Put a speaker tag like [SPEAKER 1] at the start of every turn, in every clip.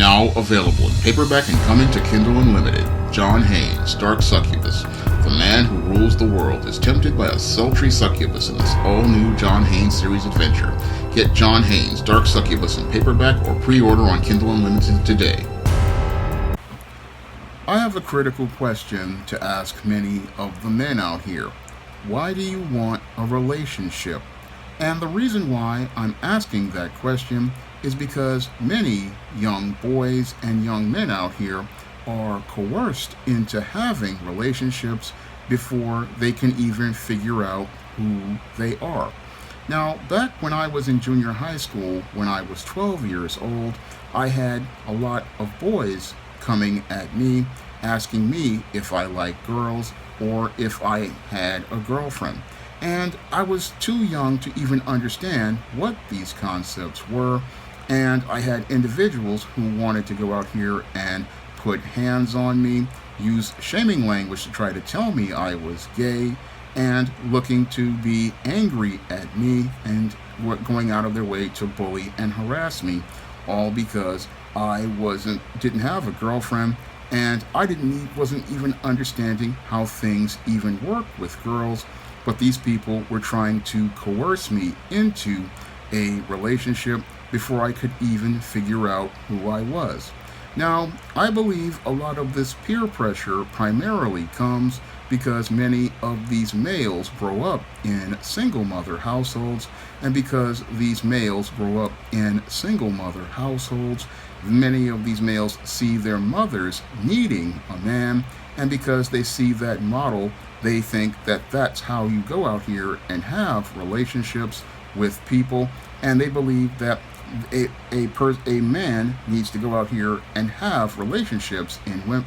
[SPEAKER 1] Now available in paperback and coming to Kindle Unlimited. John Haynes, Dark Succubus. The man who rules the world is tempted by a sultry succubus in this all-new John Haynes series adventure. Get John Haynes, Dark Succubus in paperback or pre-order on Kindle Unlimited today. I have a critical question to ask many of the men out here. Why do you want a relationship? And the reason why I'm asking that question is because many young boys and young men out here are coerced into having relationships before they can even figure out who they are. Now, back when I was in junior high school, when I was 12 years old, I had a lot of boys coming at me, asking me if I liked girls or if I had a girlfriend. And I was too young to even understand what these concepts were. And I had individuals who wanted to go out here and put hands on me, use shaming language to try to tell me I was gay, and looking to be angry at me and going out of their way to bully and harass me, all because I didn't have a girlfriend, and I wasn't even understanding how things even work with girls. But these people were trying to coerce me into a relationship before I could even figure out who I was. Now, I believe a lot of this peer pressure primarily comes because many of these males grow up in single mother households, and because these males grow up in single mother households, many of these males see their mothers needing a man, and because they see that model, they think that that's how you go out here and have relationships with people, and they believe that a man needs to go out here and have relationships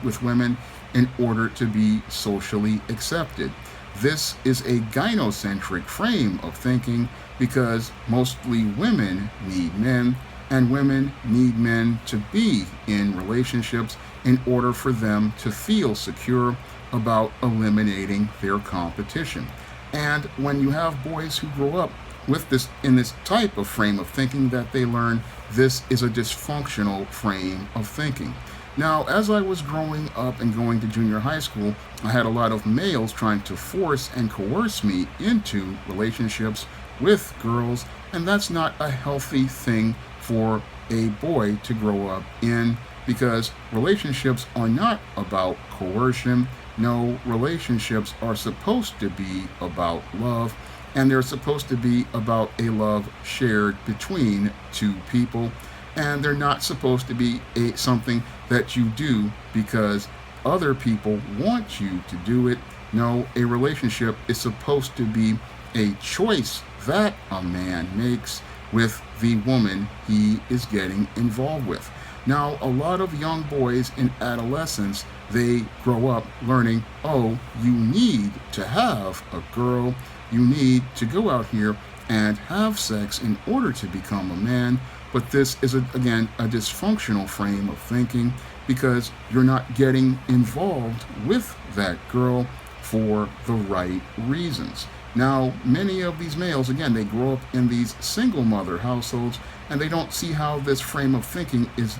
[SPEAKER 1] with women in order to be socially accepted. This is a gynocentric frame of thinking because mostly women need men, and women need men to be in relationships in order for them to feel secure about eliminating their competition. And when you have boys who grow up with this in this type of frame of thinking, that they learn this is a dysfunctional frame of thinking. Now, as I was growing up and going to junior high school, I had a lot of males trying to force and coerce me into relationships with girls, and that's not a healthy thing for a boy to grow up in, because relationships are not about coercion. No, relationships are supposed to be about love, and they're supposed to be about a love shared between two people, and they're not supposed to be something that you do because other people want you to do it. No, a relationship is supposed to be a choice that a man makes with the woman he is getting involved with. Now, a lot of young boys in adolescence, they grow up learning, oh, you need to have a girl, you need to go out here and have sex in order to become a man. But this is, again, a dysfunctional frame of thinking because you're not getting involved with that girl for the right reasons. Now, many of these males, again, they grow up in these single mother households, and they don't see how this frame of thinking is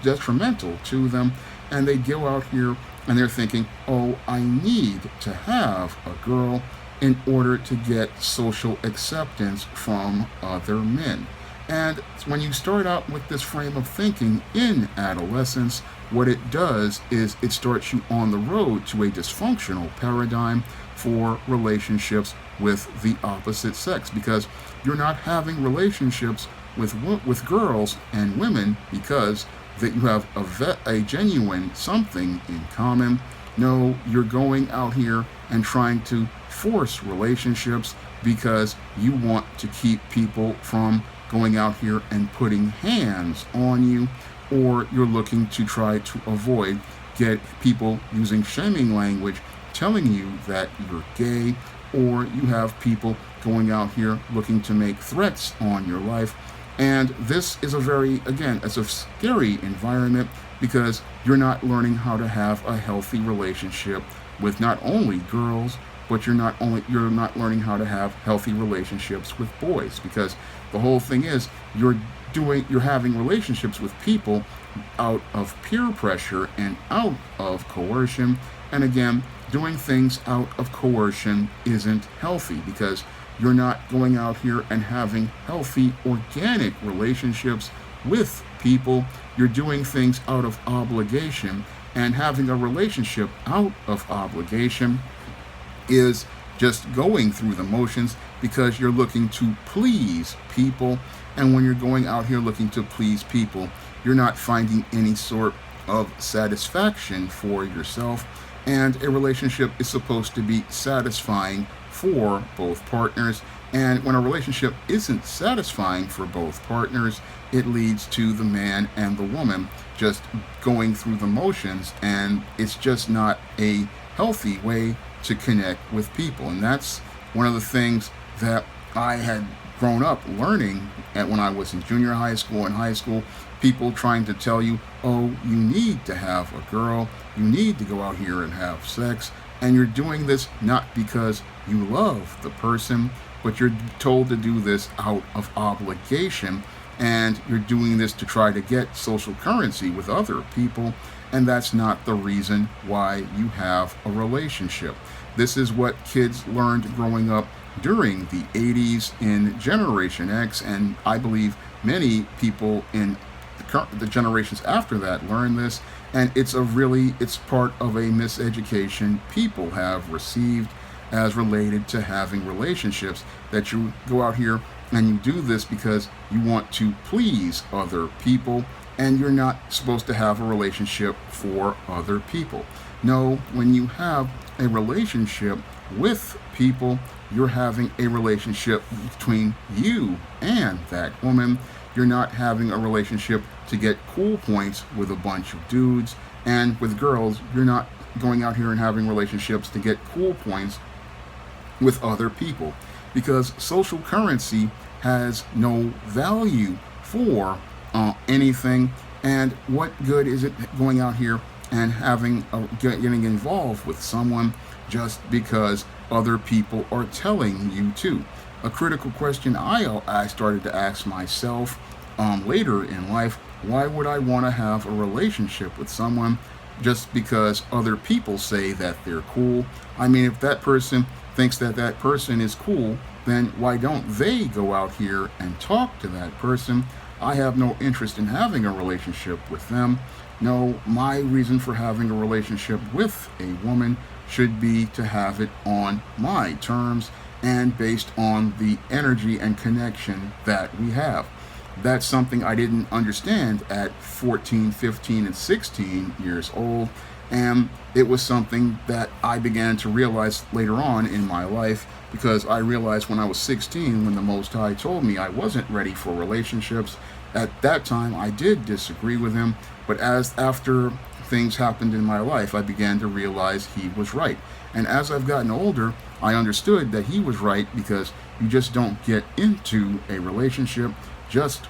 [SPEAKER 1] detrimental to them, and they go out here and they're thinking, oh, I need to have a girl in order to get social acceptance from other men. And when you start out with this frame of thinking in adolescence, what it does is it starts you on the road to a dysfunctional paradigm for relationships with the opposite sex, because you're not having relationships with girls and women because that you have a genuine something in common. No, you're going out here and trying to force relationships because you want to keep people from going out here and putting hands on you, or you're looking to try to get people using shaming language telling you that you're gay, or you have people going out here looking to make threats on your life. And this is it's a scary environment because you're not learning how to have a healthy relationship with not only girls, but you're not learning how to have healthy relationships with boys, because the whole thing is you're you're having relationships with people out of peer pressure and out of coercion. And again, doing things out of coercion isn't healthy because you're not going out here and having healthy, organic relationships with people. You're doing things out of obligation, and having a relationship out of obligation is just going through the motions because you're looking to please people. And when you're going out here looking to please people, you're not finding any sort of satisfaction for yourself. And a relationship is supposed to be satisfying for both partners. And when a relationship isn't satisfying for both partners, it leads to the man and the woman just going through the motions, and it's just not a healthy way to connect with people. And that's one of the things that I had grown up learning when I was in junior high school and high school. People trying to tell you, oh, you need to have a girl, you need to go out here and have sex, and you're doing this not because you love the person, but you're told to do this out of obligation, and you're doing this to try to get social currency with other people, and that's not the reason why you have a relationship. This is what kids learned growing up during the 80s in Generation X, and I believe many people in the generations after that learned this, and it's part of a miseducation people have received as related to having relationships, that you go out here and you do this because you want to please other people, and you're not supposed to have a relationship for other people. No, when you have a relationship with people, you're having a relationship between you and that woman. You're not having a relationship to get cool points with a bunch of dudes. And with girls, you're not going out here and having relationships to get cool points with other people, because social currency has no value for anything. And what good is it going out here and getting involved with someone just because other people are telling you to? A critical question I started to ask myself later in life: why would I want to have a relationship with someone just because other people say that they're cool? I mean, if that person thinks that that person is cool, then why don't they go out here and talk to that person? I have no interest in having a relationship with them. No, my reason for having a relationship with a woman should be to have it on my terms and based on the energy and connection that we have. That's something I didn't understand at 14, 15, and 16 years old. And it was something that I began to realize later on in my life, because I realized when I was 16, when the Most High told me I wasn't ready for relationships. At that time, I did disagree with him, but after things happened in my life, I began to realize he was right. And as I've gotten older, I understood that he was right, because you just don't get into a relationship just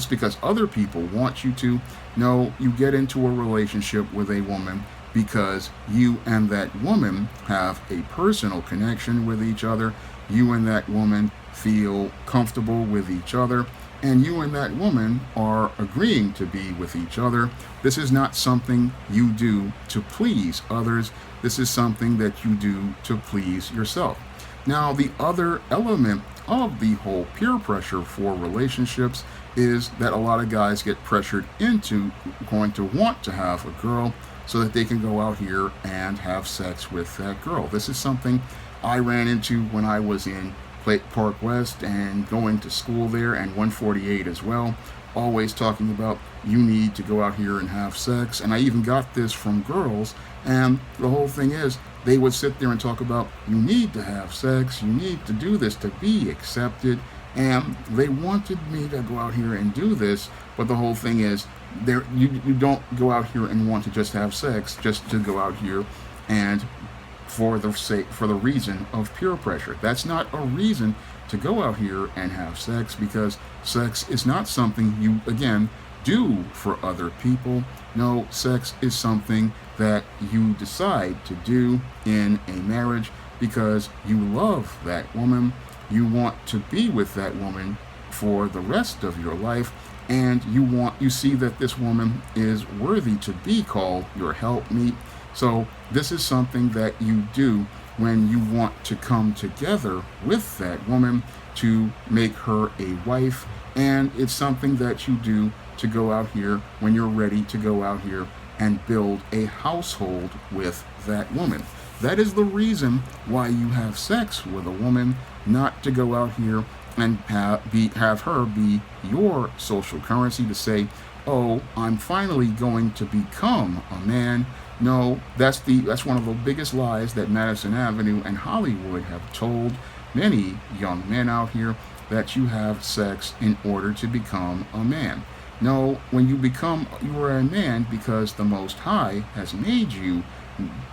[SPEAKER 1] because other people want you to. No, you get into a relationship with a woman because you and that woman have a personal connection with each other. You and that woman feel comfortable with each other, and you and that woman are agreeing to be with each other. This is not something you do to please others. This is something that you do to please yourself. Now, the other element of the whole peer pressure for relationships is that a lot of guys get pressured into going to want to have a girl so that they can go out here and have sex with that girl. This is something I ran into when I was in Park West and going to school there, and 148 as well, always talking about you need to go out here and have sex. And I even got this from girls, and the whole thing is they would sit there and talk about you need to have sex, you need to do this to be accepted, and they wanted me to go out here and do this. But the whole thing is you don't go out here and want to just have sex just to go out here and for the reason of peer pressure. That's not a reason to go out here and have sex, because sex is not something you, again, do for other people. No, sex is something that you decide to do in a marriage because you love that woman, you want to be with that woman, for the rest of your life, and you see that this woman is worthy to be called your helpmeet. So this is something that you do when you want to come together with that woman to make her a wife, and it's something that you do to go out here when you're ready to go out here and build a household with that woman. That is the reason why you have sex with a woman, not to go out here and have her be your social currency to say, oh, I'm finally going to become a man. No, that's one of the biggest lies that Madison Avenue and Hollywood have told many young men out here, that you have sex in order to become a man. No, when you are a man because the Most High has made you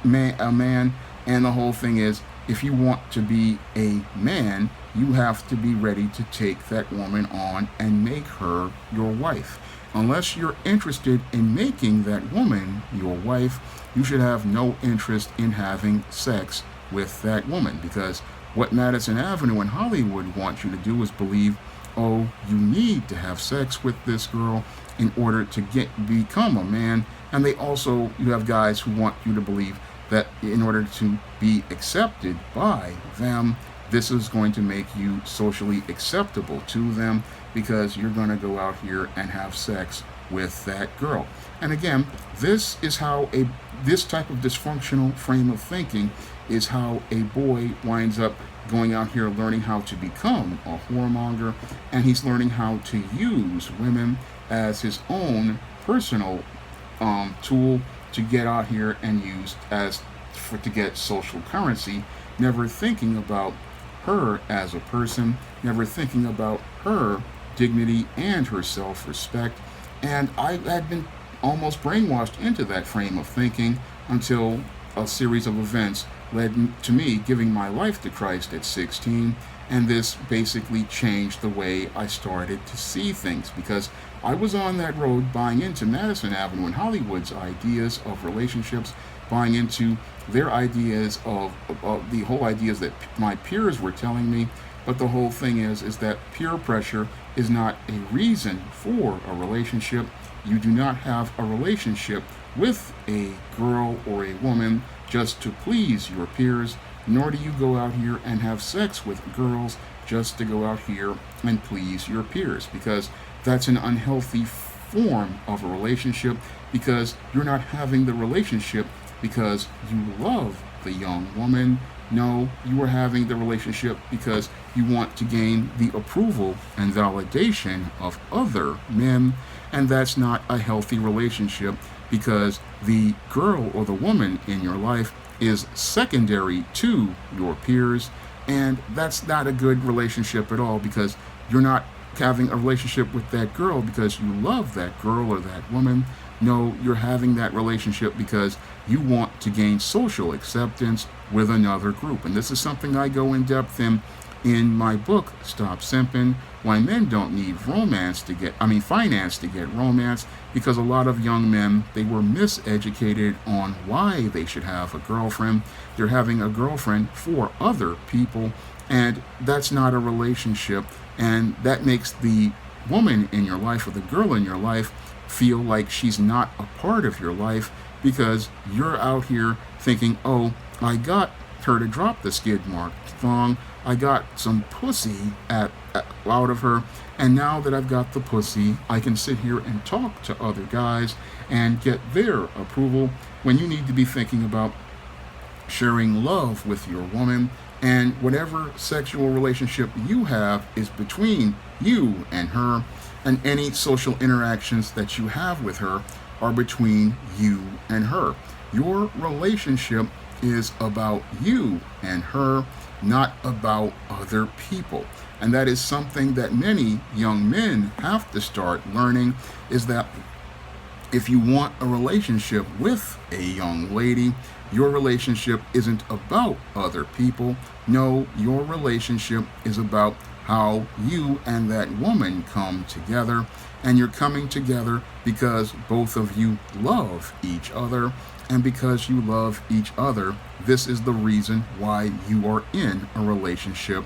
[SPEAKER 1] a man, and the whole thing is, if you want to be a man, you have to be ready to take that woman on and make her your wife. Unless you're interested in making that woman your wife, you should have no interest in having sex with that woman, because what Madison Avenue and Hollywood want you to do is believe, oh, you need to have sex with this girl in order to become a man. And you have guys who want you to believe that in order to be accepted by them, this is going to make you socially acceptable to them, because you're going to go out here and have sex with that girl. And again, this type of dysfunctional frame of thinking is how a boy winds up going out here learning how to become a whoremonger, and he's learning how to use women as his own personal tool to get out here and use to get social currency, never thinking about her as a person, never thinking about her dignity and her self-respect. And I had been almost brainwashed into that frame of thinking until a series of events led to me giving my life to Christ at 16, and this basically changed the way I started to see things, because I was on that road buying into Madison Avenue and Hollywood's ideas of relationships, buying into their ideas of the whole ideas that my peers were telling me. But the whole thing is that peer pressure is not a reason for a relationship. You do not have a relationship with a girl or a woman just to please your peers, nor do you go out here and have sex with girls just to go out here and please your peers, because that's an unhealthy form of a relationship, because you're not having the relationship because you love the young woman. No, you are having the relationship because you want to gain the approval and validation of other men, and that's not a healthy relationship, because the girl or the woman in your life is secondary to your peers, and that's not a good relationship at all, because you're not having a relationship with that girl because you love that girl or that woman. No, you're having that relationship because you want to gain social acceptance with another group. And this is something I go in depth in my book, Stop Simping, Why Men Don't Need Finance to get romance, because a lot of young men, they were miseducated on why they should have a girlfriend. They're having a girlfriend for other people, and that's not a relationship. And that makes the woman in your life or the girl in your life feel like she's not a part of your life, because you're out here thinking, oh, I got her to drop the skid mark thong, I got some pussy out of her, and now that I've got the pussy, I can sit here and talk to other guys and get their approval, when you need to be thinking about sharing love with your woman, and whatever sexual relationship you have is between you and her, and any social interactions that you have with her are between you and her. Your relationship is about you and her, not about other people. And that is something that many young men have to start learning, is that if you want a relationship with a young lady, your relationship isn't about other people. No, your relationship is about how you and that woman come together, and you're coming together because both of you love each other, and because you love each other, this is the reason why you are in a relationship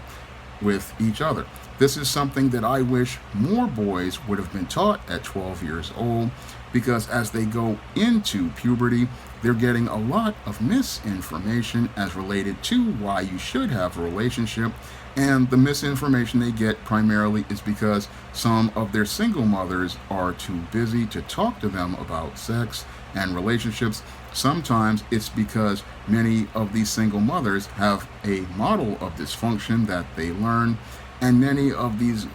[SPEAKER 1] with each other. This is something that I wish more boys would have been taught at 12 years old, because as they go into puberty, they're getting a lot of misinformation as related to why you should have a relationship. And the misinformation they get primarily is because some of their single mothers are too busy to talk to them about sex and relationships. Sometimes it's because many of these single mothers have a model of dysfunction that they learn, and many of these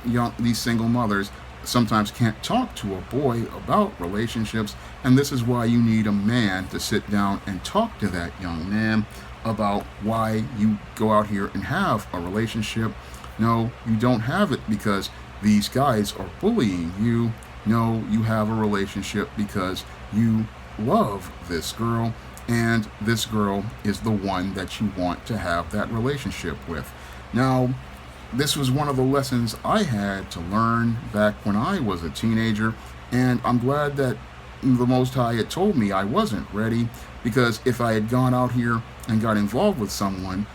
[SPEAKER 1] single mothers sometimes can't talk to a boy about relationships. And this is why you need a man to sit down and talk to that young man about why you go out here and have a relationship. No, you don't have it because these guys are bullying you. No, you have a relationship because you love this girl, and this girl is the one that you want to have that relationship with. Now, this was one of the lessons I had to learn back when I was a teenager, and I'm glad that the Most High had told me I wasn't ready, because if I had gone out here and got involved with someone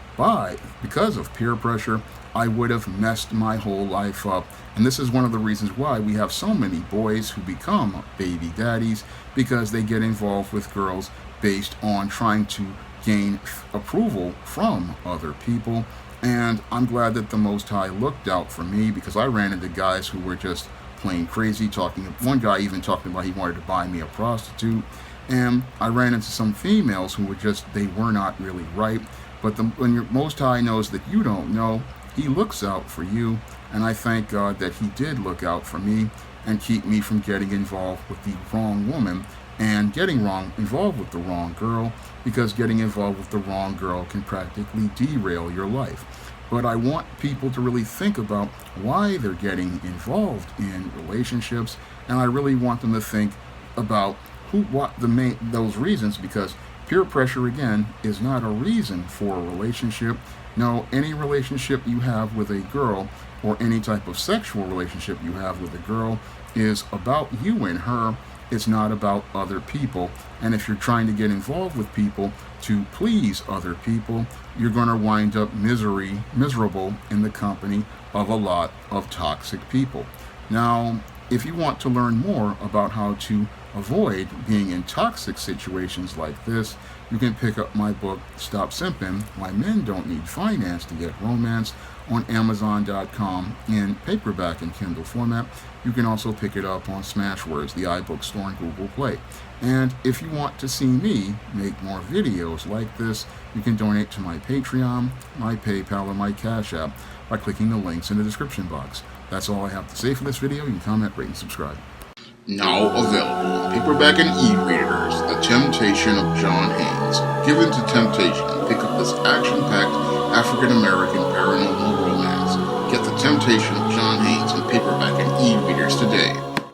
[SPEAKER 1] because of peer pressure, I would have messed my whole life up. And this is one of the reasons why we have so many boys who become baby daddies, because they get involved with girls based on trying to gain approval from other people. And I'm glad that the Most High looked out for me, because I ran into guys who were just plain crazy, one guy even talking about he wanted to buy me a prostitute. And I ran into some females who they were not really right. But when your Most High knows that you don't know, he looks out for you. And I thank God that he did look out for me and keep me from getting involved with the wrong woman and getting involved with the wrong girl, because getting involved with the wrong girl can practically derail your life. But I want people to really think about why they're getting involved in relationships, and I really want them to think about those reasons, because peer pressure, again, is not a reason for a relationship. No, any relationship you have with a girl, or any type of sexual relationship you have with a girl, is about you and her. It's not about other people. And if you're trying to get involved with people to please other people, you're going to wind up miserable in the company of a lot of toxic people. Now, if you want to learn more about how to avoid being in toxic situations like this, you can pick up my book, Stop Simping, Why Men Don't Need Finance to Get Romance, on Amazon.com in paperback and Kindle format. You can also pick it up on Smashwords, the iBook store, and Google Play. And if you want to see me make more videos like this, you can donate to my Patreon, my PayPal, or my Cash App by clicking the links in the description box. That's all I have to say for this video. You can comment, rate, and subscribe. Now available in paperback and e-readers, The Temptation of John Haynes. Given to temptation, pick up this action-packed African-American paranormal romance. Get The Temptation of John Haynes in paperback and e-readers today.